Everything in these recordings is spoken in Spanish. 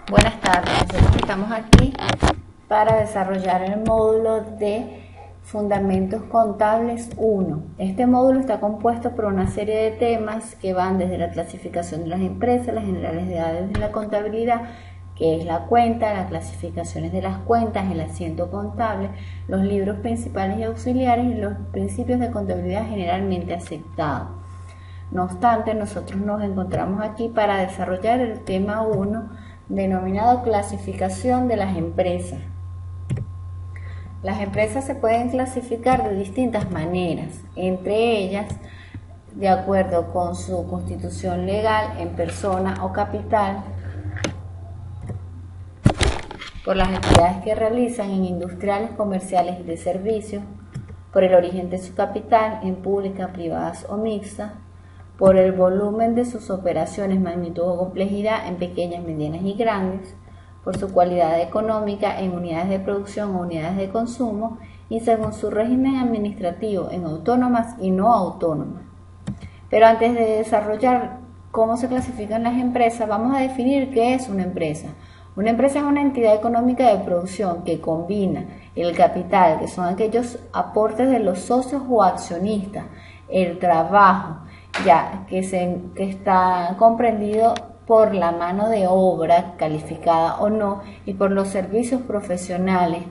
Buenas tardes, nosotros estamos aquí para desarrollar el módulo de Fundamentos Contables 1. Este módulo está compuesto por una serie de temas que van desde la clasificación de las empresas, las generalidades de la contabilidad, que es la cuenta, las clasificaciones de las cuentas, el asiento contable, los libros principales y auxiliares y los principios de contabilidad generalmente aceptados. No obstante, nosotros nos encontramos aquí para desarrollar el tema 1, denominado clasificación de las empresas. Las empresas se pueden clasificar de distintas maneras, entre ellas, de acuerdo con su constitución legal, en persona o capital, por las actividades que realizan en industriales, comerciales y de servicios, por el origen de su capital, en públicas, privadas o mixtas, por el volumen de sus operaciones, magnitud o complejidad en pequeñas, medianas y grandes, por su cualidad económica en unidades de producción o unidades de consumo y según su régimen administrativo en autónomas y no autónomas. Pero antes de desarrollar cómo se clasifican las empresas, vamos a definir qué es una empresa. Una empresa es una entidad económica de producción que combina el capital, que son aquellos aportes de los socios o accionistas, el trabajo, ya que está comprendido por la mano de obra calificada o no y por los servicios profesionales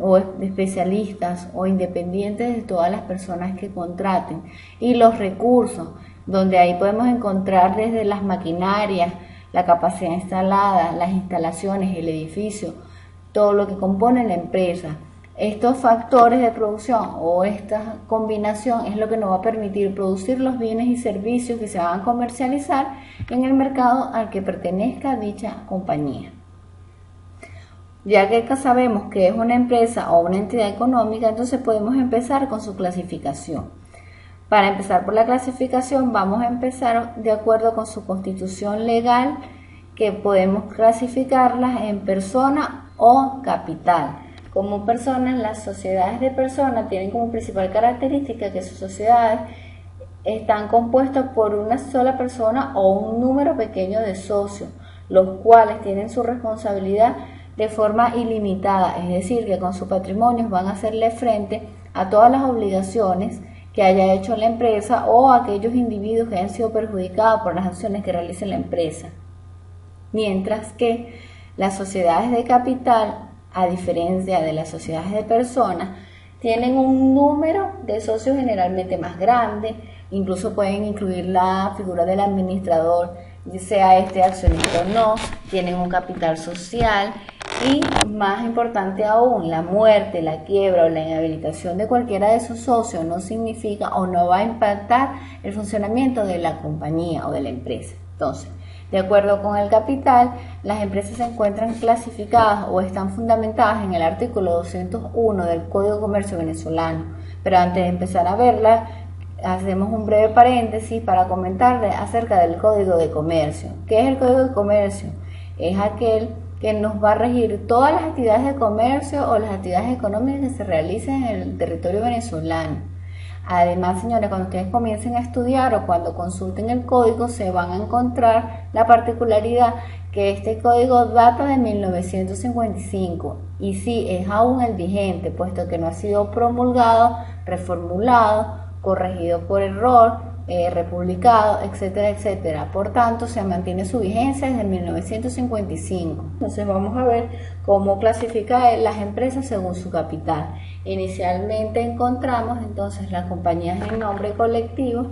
o especialistas o independientes de todas las personas que contraten, y los recursos, donde ahí podemos encontrar desde las maquinarias, la capacidad instalada, las instalaciones, el edificio, todo lo que compone la empresa. Estos factores de producción o esta combinación es lo que nos va a permitir producir los bienes y servicios que se van a comercializar en el mercado al que pertenezca dicha compañía. Ya que sabemos que es una empresa o una entidad económica, entonces podemos empezar con su clasificación. Para empezar por la clasificación, vamos a empezar de acuerdo con su constitución legal, que podemos clasificarlas en persona o capital. Como personas, las sociedades de personas tienen como principal característica que sus sociedades están compuestas por una sola persona o un número pequeño de socios, los cuales tienen su responsabilidad de forma ilimitada, es decir, que con sus patrimonios van a hacerle frente a todas las obligaciones que haya hecho la empresa o a aquellos individuos que hayan sido perjudicados por las acciones que realice la empresa. Mientras que las sociedades de capital, a diferencia de las sociedades de personas, tienen un número de socios generalmente más grande, incluso pueden incluir la figura del administrador, sea este accionista o no, tienen un capital social y, más importante aún, la muerte, la quiebra o la inhabilitación de cualquiera de sus socios no significa o no va a impactar el funcionamiento de la compañía o de la empresa. Entonces, de acuerdo con el capital, las empresas se encuentran clasificadas o están fundamentadas en el artículo 201 del Código de Comercio venezolano. Pero antes de empezar a verla, hacemos un breve paréntesis para comentarles acerca del Código de Comercio. ¿Qué es el Código de Comercio? Es aquel que nos va a regir todas las actividades de comercio o las actividades económicas que se realicen en el territorio venezolano. Además, señores, cuando ustedes comiencen a estudiar o cuando consulten el código, se van a encontrar la particularidad que este código data de 1955 y sí es aún el vigente, puesto que no ha sido promulgado, reformulado, corregido por error, republicado, etcétera, etcétera. Por tanto, se mantiene su vigencia desde 1955. Entonces vamos a ver cómo clasifica las empresas según su capital. Inicialmente encontramos entonces las compañías en nombre colectivo,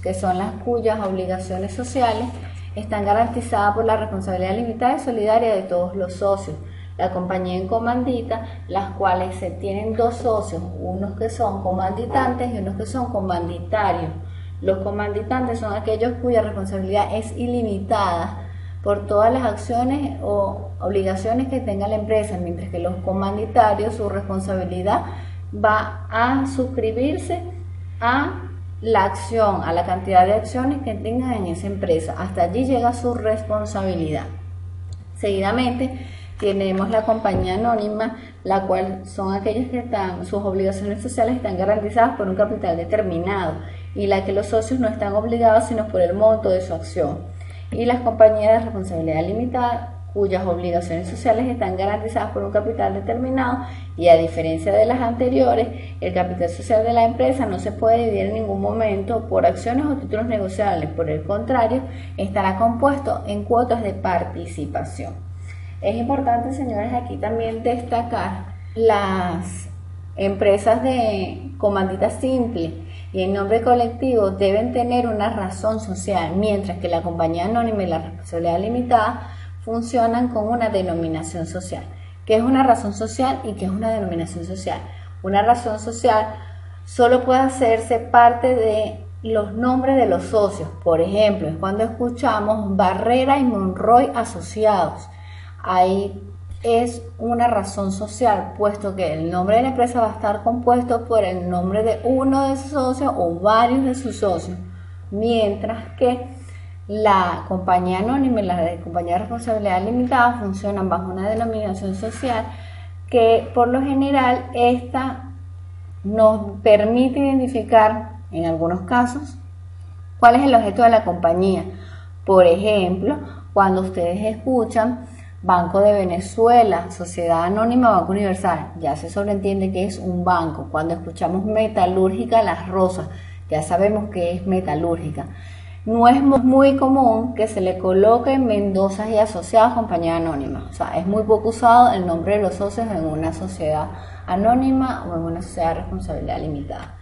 que son las cuyas obligaciones sociales están garantizadas por la responsabilidad limitada y solidaria de todos los socios. La compañía en comandita, las cuales se tienen dos socios, unos que son comanditantes y unos que son comanditarios. Los comanditantes son aquellos cuya responsabilidad es ilimitada por todas las acciones o obligaciones que tenga la empresa, mientras que los comanditarios, su responsabilidad va a suscribirse a la acción, a la cantidad de acciones que tengan en esa empresa. Hasta allí llega su responsabilidad. Seguidamente tenemos la compañía anónima, la cual son aquellas que sus obligaciones sociales están garantizadas por un capital determinado y la que los socios no están obligados sino por el monto de su acción. y las compañías de responsabilidad limitada, cuyas obligaciones sociales están garantizadas por un capital determinado, y a diferencia de las anteriores, el capital social de la empresa no se puede dividir en ningún momento por acciones o títulos negociables. Por el contrario, estará compuesto en cuotas de participación. Es importante, señores, aquí también destacar las empresas de comandita simple y en nombre colectivo deben tener una razón social, mientras que la compañía anónima y la responsabilidad limitada funcionan con una denominación social. ¿Qué es una razón social y qué es una denominación social? Una razón social solo puede hacerse parte de los nombres de los socios. Por ejemplo, es cuando escuchamos Barrera y Monroy asociados. Ahí es una razón social, puesto que el nombre de la empresa va a estar compuesto por el nombre de uno de sus socios o varios de sus socios, mientras que la compañía anónima y la compañía de responsabilidad limitada funcionan bajo una denominación social que por lo general esta nos permite identificar en algunos casos cuál es el objeto de la compañía. Por ejemplo, cuando ustedes escuchan Banco de Venezuela, Sociedad Anónima, Banco Universal, ya se sobreentiende que es un banco. Cuando escuchamos Metalúrgica Las Rosas, ya sabemos que es metalúrgica. No es muy común que se le coloque Mendoza y Asociados Compañía Anónima. O sea, es muy poco usado el nombre de los socios en una sociedad anónima o en una sociedad de responsabilidad limitada.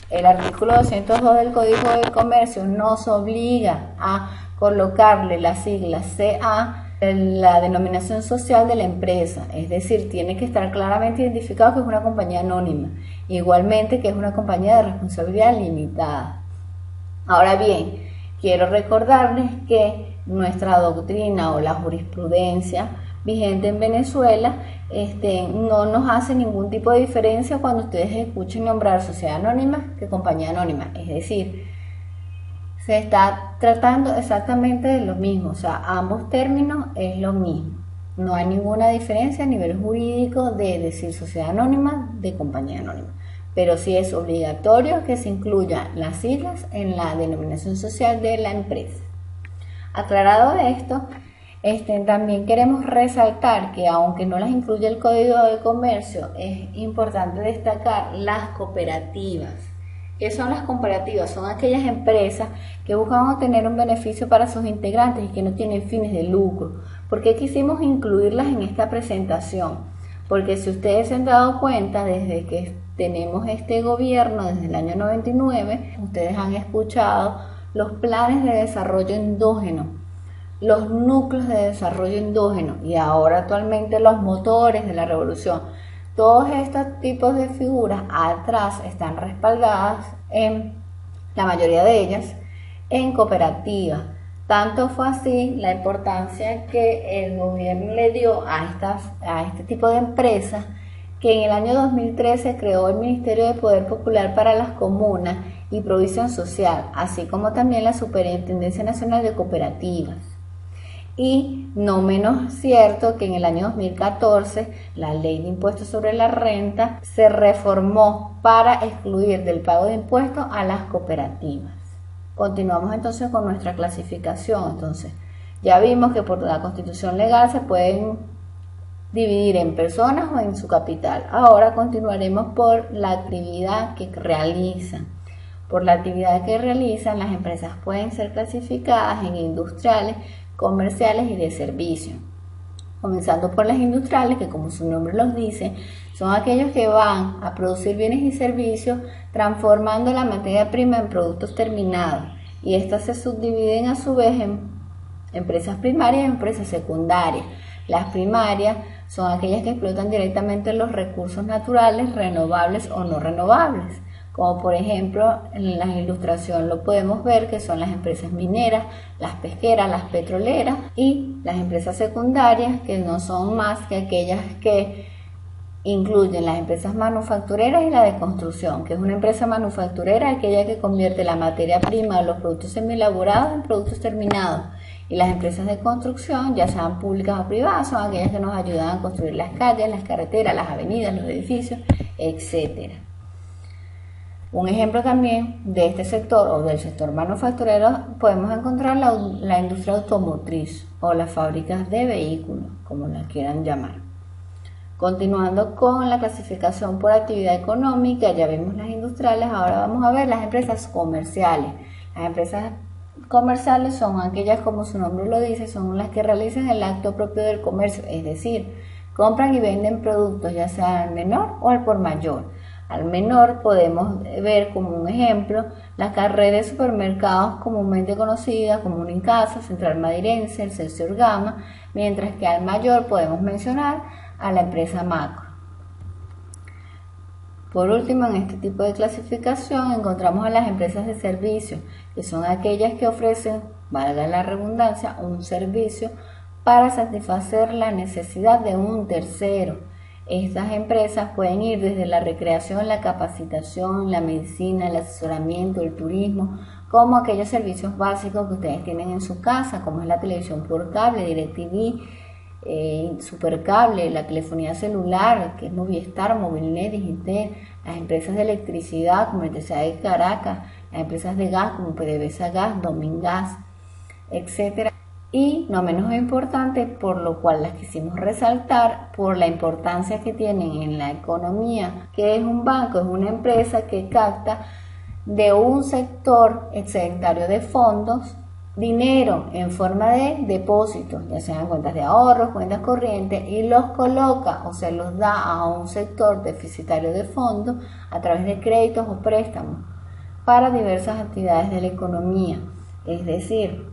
El artículo 202 del Código de Comercio nos obliga a colocarle la sigla CA en la denominación social de la empresa, es decir, tiene que estar claramente identificado que es una compañía anónima, igualmente que es una compañía de responsabilidad limitada. Ahora bien, quiero recordarles que nuestra doctrina o la jurisprudencia vigente en Venezuela no nos hace ningún tipo de diferencia cuando ustedes escuchen nombrar sociedad anónima que compañía anónima, es decir, se está tratando exactamente de lo mismo, o sea, ambos términos es lo mismo. No hay ninguna diferencia a nivel jurídico de decir sociedad anónima de compañía anónima, pero sí es obligatorio que se incluyan las siglas en la denominación social de la empresa. Aclarado esto, también queremos resaltar que aunque no las incluye el Código de Comercio, es importante destacar las cooperativas. ¿Qué son las cooperativas? Son aquellas empresas que buscan obtener un beneficio para sus integrantes y que no tienen fines de lucro. ¿Por qué quisimos incluirlas en esta presentación? Porque si ustedes se han dado cuenta, desde que tenemos este gobierno, desde el año 99, ustedes han escuchado los planes de desarrollo endógeno, los núcleos de desarrollo endógeno y ahora actualmente los motores de la revolución. Todos estos tipos de figuras atrás están respaldadas, en la mayoría de ellas, en cooperativas. Tanto fue así la importancia que el gobierno le dio a este tipo de empresas, que en el año 2013 creó el Ministerio de Poder Popular para las Comunas y Provisión Social, así como también la Superintendencia Nacional de Cooperativas. Y no menos cierto que en el año 2014 la Ley de Impuestos sobre la Renta se reformó para excluir del pago de impuestos a las cooperativas. Continuamos entonces con nuestra clasificación. Entonces, ya vimos que por la Constitución legal se pueden dividir en personas o en su capital. Ahora continuaremos por la actividad que realizan. Por la actividad que realizan, las empresas pueden ser clasificadas en industriales, comerciales y de servicio. Comenzando por las industriales, que como su nombre los dice, son aquellos que van a producir bienes y servicios transformando la materia prima en productos terminados, y estas se subdividen a su vez en empresas primarias y empresas secundarias. Las primarias son aquellas que explotan directamente los recursos naturales, renovables o no renovables, como por ejemplo en la ilustración lo podemos ver, que son las empresas mineras, las pesqueras, las petroleras, y las empresas secundarias, que no son más que aquellas que incluyen las empresas manufactureras y la de construcción. Que es una empresa manufacturera aquella que convierte la materia prima o los productos semielaborados en productos terminados, y las empresas de construcción, ya sean públicas o privadas, son aquellas que nos ayudan a construir las calles, las carreteras, las avenidas, los edificios, etcétera. Un ejemplo también de este sector o del sector manufacturero podemos encontrar la industria automotriz o las fábricas de vehículos, como la quieran llamar. Continuando con la clasificación por actividad económica, ya vimos las industriales, ahora vamos a ver las empresas comerciales. Las empresas comerciales son aquellas, como su nombre lo dice, son las que realizan el acto propio del comercio, es decir, compran y venden productos ya sea al menor o al por mayor. Al menor podemos ver como un ejemplo la cadena de supermercados comúnmente conocida como Unicasa, Central Madirense, el Excelsior Gama, mientras que al mayor podemos mencionar a la empresa Macro. Por último, en este tipo de clasificación encontramos a las empresas de servicio, que son aquellas que ofrecen, valga la redundancia, un servicio para satisfacer la necesidad de un tercero. Estas empresas pueden ir desde la recreación, la capacitación, la medicina, el asesoramiento, el turismo, como aquellos servicios básicos que ustedes tienen en su casa, como es la televisión por cable, DirecTV, Supercable, la telefonía celular, que es Movistar, Movilnet, Digitel, las empresas de electricidad como Electricidad de Caracas, las empresas de gas como PDVSA Gas, Domingas, etc. Y no menos importante, por lo cual las quisimos resaltar, por la importancia que tienen en la economía, que es un banco, es una empresa que capta de un sector excedentario de fondos dinero en forma de depósitos, ya sean cuentas de ahorros, cuentas corrientes, y los coloca o se los da a un sector deficitario de fondos a través de créditos o préstamos para diversas actividades de la economía. Es decir,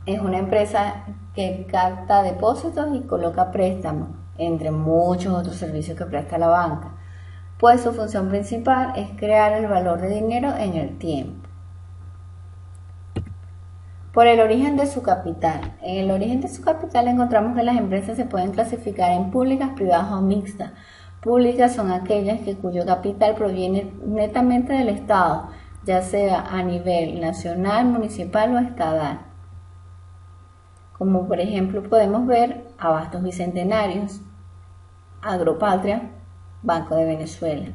es una empresa que capta depósitos y coloca préstamos, entre muchos otros servicios que presta la banca, pues su función principal es crear el valor de dinero en el tiempo. Por el origen de su capital. En el origen de su capital encontramos que las empresas se pueden clasificar en públicas, privadas o mixtas. Públicas son aquellas cuyo capital proviene netamente del Estado, ya sea a nivel nacional, municipal o estatal. Como por ejemplo podemos ver Abastos Bicentenarios, Agropatria, Banco de Venezuela.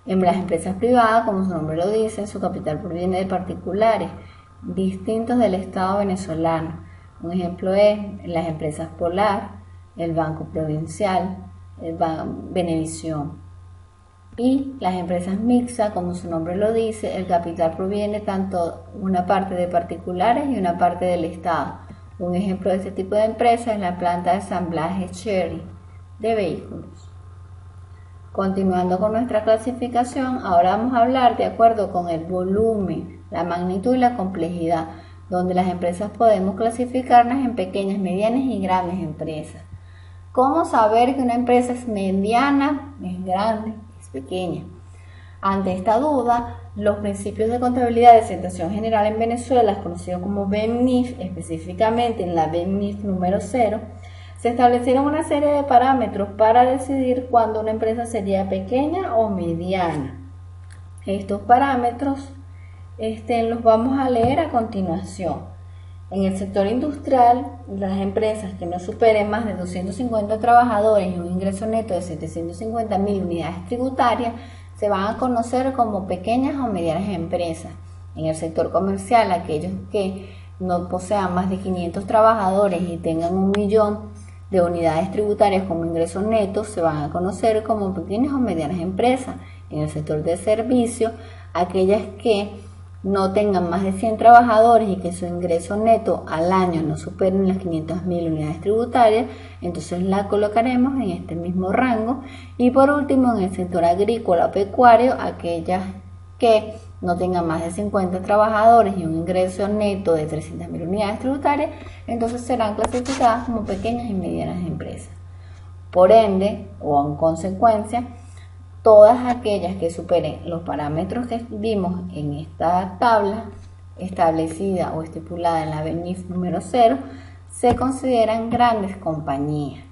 En las empresas privadas, como su nombre lo dice, su capital proviene de particulares distintos del Estado venezolano. Un ejemplo es las empresas Polar, el Banco Provincial, el Benevisión. Y las empresas mixtas, como su nombre lo dice, el capital proviene tanto una parte de particulares y una parte del Estado. Un ejemplo de este tipo de empresa es la planta de ensamblaje Chery de vehículos. Continuando con nuestra clasificación, ahora vamos a hablar de acuerdo con el volumen, la magnitud y la complejidad, donde las empresas podemos clasificarlas en pequeñas, medianas y grandes empresas. ¿Cómo saber que una empresa es mediana, es grande, es pequeña? Ante esta duda, los principios de contabilidad de situación general en Venezuela, conocidos como BEMNIF, específicamente en la BEMNIF número 0, se establecieron una serie de parámetros para decidir cuándo una empresa sería pequeña o mediana. Estos parámetros los vamos a leer a continuación. En el sector industrial, las empresas que no superen más de 250 trabajadores y un ingreso neto de 750.000 unidades tributarias se van a conocer como pequeñas o medianas empresas. En el sector comercial, aquellos que no posean más de 500 trabajadores y tengan 1 millón de unidades tributarias como ingreso neto se van a conocer como pequeñas o medianas empresas. En el sector de servicio, aquellas que no tengan más de 100 trabajadores y que su ingreso neto al año no superen las 500.000 unidades tributarias, entonces la colocaremos en este mismo rango. Y por último, en el sector agrícola o pecuario, aquellas que no tengan más de 50 trabajadores y un ingreso neto de 300.000 unidades tributarias, entonces serán clasificadas como pequeñas y medianas empresas. Por ende, o en consecuencia, todas aquellas que superen los parámetros que vimos en esta tabla establecida o estipulada en la BEMNIF número 0 se consideran grandes compañías.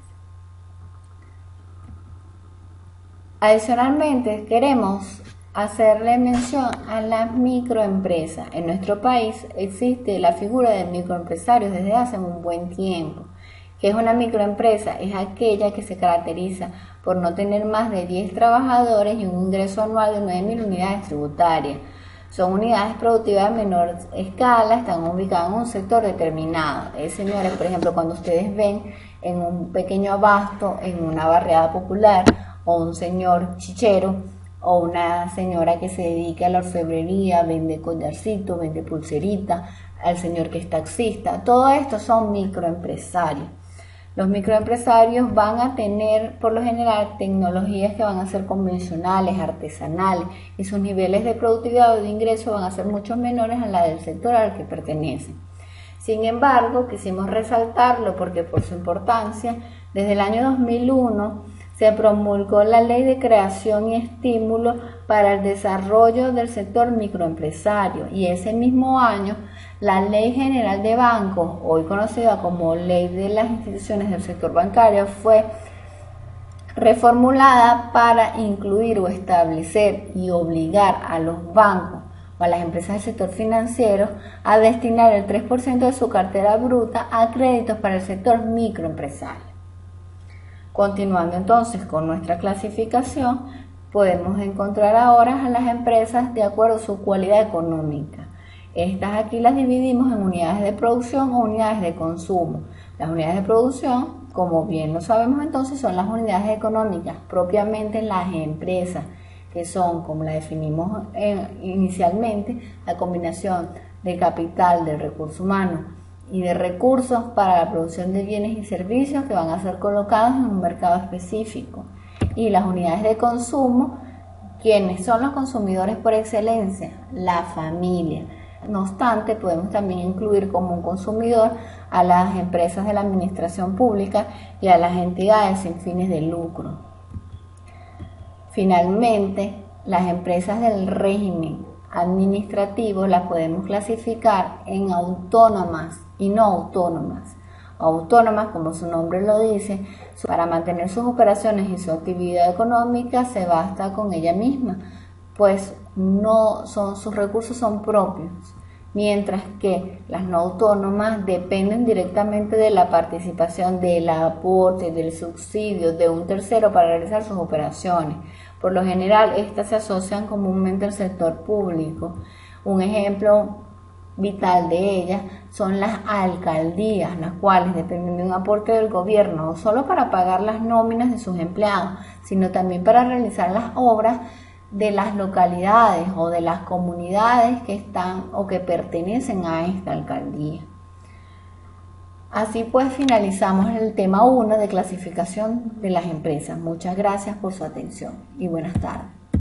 Adicionalmente, queremos hacerle mención a las microempresas. En nuestro país existe la figura del microempresario desde hace un buen tiempo, ¿Qué es una microempresa? Es aquella que se caracteriza por no tener más de 10 trabajadores y un ingreso anual de 9.000 unidades tributarias. Son unidades productivas de menor escala, están ubicadas en un sector determinado. Señores, por ejemplo, cuando ustedes ven en un pequeño abasto, en una barriada popular, o un señor chichero, o una señora que se dedica a la orfebrería, vende collarcito, vende pulserita, al señor que es taxista, todo esto son microempresarios. Los microempresarios van a tener, por lo general, tecnologías que van a ser convencionales, artesanales, y sus niveles de productividad o de ingreso van a ser mucho menores a la del sector al que pertenecen. Sin embargo, quisimos resaltarlo porque por su importancia, desde el año 2001 se promulgó la Ley de Creación y Estímulo para el Desarrollo del Sector Microempresario, y ese mismo año la Ley General de Bancos, hoy conocida como Ley de las Instituciones del Sector Bancario, fue reformulada para incluir o establecer y obligar a los bancos o a las empresas del sector financiero a destinar el 3% de su cartera bruta a créditos para el sector microempresario. Continuando entonces con nuestra clasificación, podemos encontrar ahora a las empresas de acuerdo a su cualidad económica. Estas aquí las dividimos en unidades de producción o unidades de consumo. Las unidades de producción, como bien lo sabemos entonces, son las unidades económicas, propiamente las empresas, que son, como la definimos inicialmente, la combinación de capital, del recurso humano y de recursos para la producción de bienes y servicios que van a ser colocados en un mercado específico. Y las unidades de consumo, ¿quiénes son los consumidores por excelencia? La familia. No obstante, podemos también incluir como un consumidor a las empresas de la administración pública y a las entidades sin fines de lucro. Finalmente, las empresas del régimen administrativo las podemos clasificar en autónomas y no autónomas. Autónomas, como su nombre lo dice, para mantener sus operaciones y su actividad económica se basta con ella misma, pues sus recursos son propios, mientras que las no autónomas dependen directamente de la participación, del aporte, del subsidio de un tercero para realizar sus operaciones. Por lo general, estas se asocian comúnmente al sector público. Un ejemplo vital de ellas son las alcaldías, las cuales dependen de un aporte del gobierno, no solo para pagar las nóminas de sus empleados, sino también para realizar las obras de las localidades o de las comunidades que están o que pertenecen a esta alcaldía. Así pues, finalizamos el tema 1 de clasificación de las empresas. Muchas gracias por su atención y buenas tardes.